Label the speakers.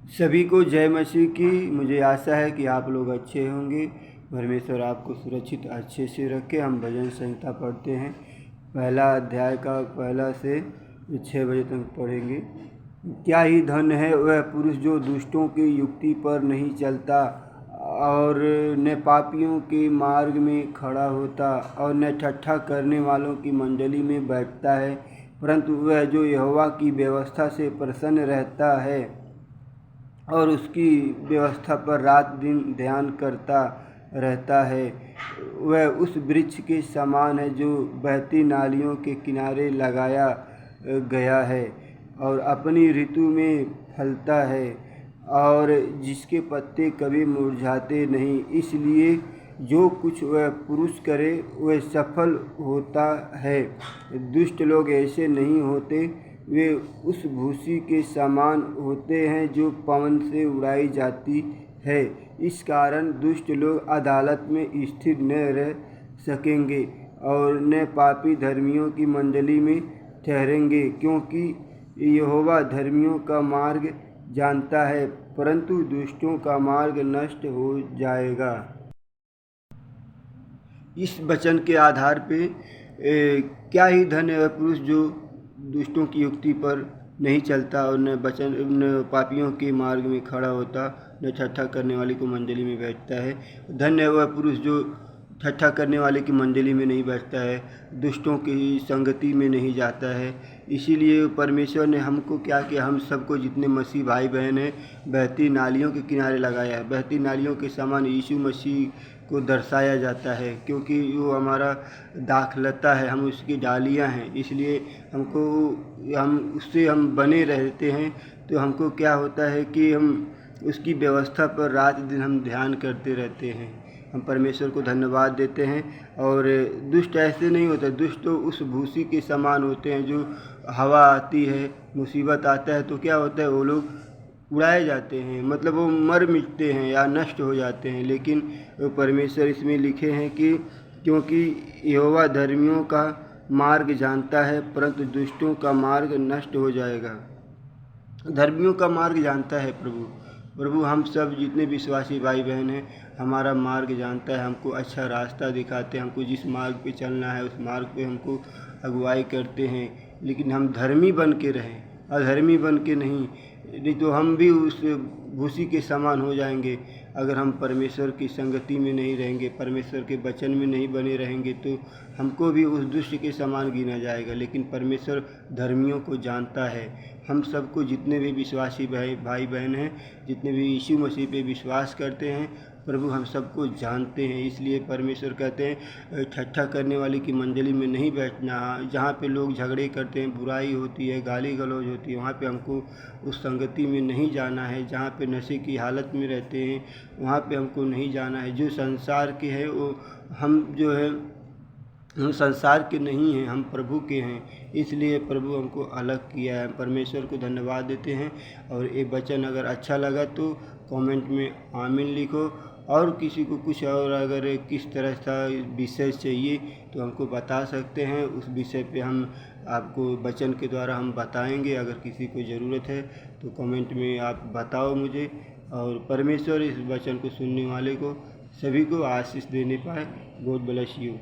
Speaker 1: सभी को जय मसीह की। मुझे आशा है कि आप लोग अच्छे होंगे। परमेश्वर आपको सुरक्षित अच्छे से रखे। हम भजन संहिता पढ़ते हैं। पहला अध्याय का पहला से 6 बजे तक पढ़ेंगे। क्या ही धन है वह पुरुष जो दुष्टों की युक्ति पर नहीं चलता और न पापियों के मार्ग में खड़ा होता और न ठट्ठा करने वालों की मंडली में बैठता है, परंतु वह जो यहोवा की व्यवस्था से प्रसन्न रहता है और उसकी व्यवस्था पर रात दिन ध्यान करता रहता है, वह उस वृक्ष के समान है जो बहती नालियों के किनारे लगाया गया है और अपनी ऋतु में फलता है और जिसके पत्ते कभी मुरझाते नहीं। इसलिए जो कुछ वह पुरुष करे वह सफल होता है। दुष्ट लोग ऐसे नहीं होते, वे उस भूसी के समान होते हैं जो पवन से उड़ाई जाती है। इस कारण दुष्ट लोग अदालत में स्थिर न रह सकेंगे और न पापी धर्मियों की मंडली में ठहरेंगे, क्योंकि यहोवा धर्मियों का मार्ग जानता है, परंतु दुष्टों का मार्ग नष्ट हो जाएगा। इस वचन के आधार पे क्या ही धन्य है पुरुष जो दुष्टों की युक्ति पर नहीं चलता और न पापियों के मार्ग में खड़ा होता, न ठट्ठा करने वाले को मंडली में बैठता है। धन्य है वह पुरुष जो ठट्ठा करने वाले की मंडली में नहीं बैठता है, दुष्टों की संगति में नहीं जाता है। इसीलिए परमेश्वर ने हमको क्या किया, हम सबको जितने मसीह भाई बहन हैं बहती नालियों के किनारे लगाया है। बहती नालियों के समान यीशु मसीह को दर्शाया जाता है, क्योंकि वो हमारा दाखलता है, हम उसकी डालियाँ हैं। इसलिए हम उससे हम बने रहते हैं। तो हमको क्या होता है कि हम उसकी व्यवस्था पर रात दिन हम ध्यान करते रहते हैं। हम परमेश्वर को धन्यवाद देते हैं। और दुष्ट ऐसे नहीं होते। दुष्ट तो उस भूसी के समान होते हैं, जो हवा आती है, मुसीबत आता है तो क्या होता है, वो लोग उड़ाए जाते हैं, मतलब वो मर मिटते हैं या नष्ट हो जाते हैं। लेकिन परमेश्वर इसमें लिखे हैं कि क्योंकि यहोवा धर्मियों का मार्ग जानता है, परंतु दुष्टों का मार्ग नष्ट हो जाएगा। धर्मियों का मार्ग जानता है प्रभु हम सब जितने विश्वासी भाई बहन हैं, हमारा मार्ग जानता है, हमको अच्छा रास्ता दिखाते हैं, हमको जिस मार्ग पे चलना है उस मार्ग पे हमको अगुवाई करते हैं। लेकिन हम धर्मी बन के रहें, अधर्मी बन के नहीं तो हम भी उस भूसी के समान हो जाएंगे। अगर हम परमेश्वर की संगति में नहीं रहेंगे, परमेश्वर के वचन में नहीं बने रहेंगे, तो हमको भी उस दुष्ट के समान गिना जाएगा। लेकिन परमेश्वर धर्मियों को जानता है। हम सबको जितने भी विश्वासी भाई बहन हैं, जितने भी यीशु मसीह पे विश्वास करते हैं, प्रभु हम सबको जानते हैं। इसलिए परमेश्वर कहते हैं ठट्ठा करने वाले की मंडली में नहीं बैठना। जहाँ पे लोग झगड़े करते हैं, बुराई होती है, गाली गलौज होती है, वहाँ पे हमको उस संगति में नहीं जाना है। जहाँ पे नशे की हालत में रहते हैं, वहाँ पे हमको नहीं जाना है। जो संसार के है वो हम जो है हम संसार के नहीं हैं, हम प्रभु के हैं। इसलिए प्रभु हमको अलग किया है। परमेश्वर को धन्यवाद देते हैं। और ये वचन अगर अच्छा लगा तो कमेंट में आमीन लिखो। और किसी को कुछ और अगर किस तरह का विषय चाहिए तो हमको बता सकते हैं। उस विषय पे हम आपको वचन के द्वारा हम बताएंगे। अगर किसी को ज़रूरत है तो कमेंट में आप बताओ मुझे। और परमेश्वर इस वचन को सुनने वाले को सभी को आशीष देने पाए। God bless you.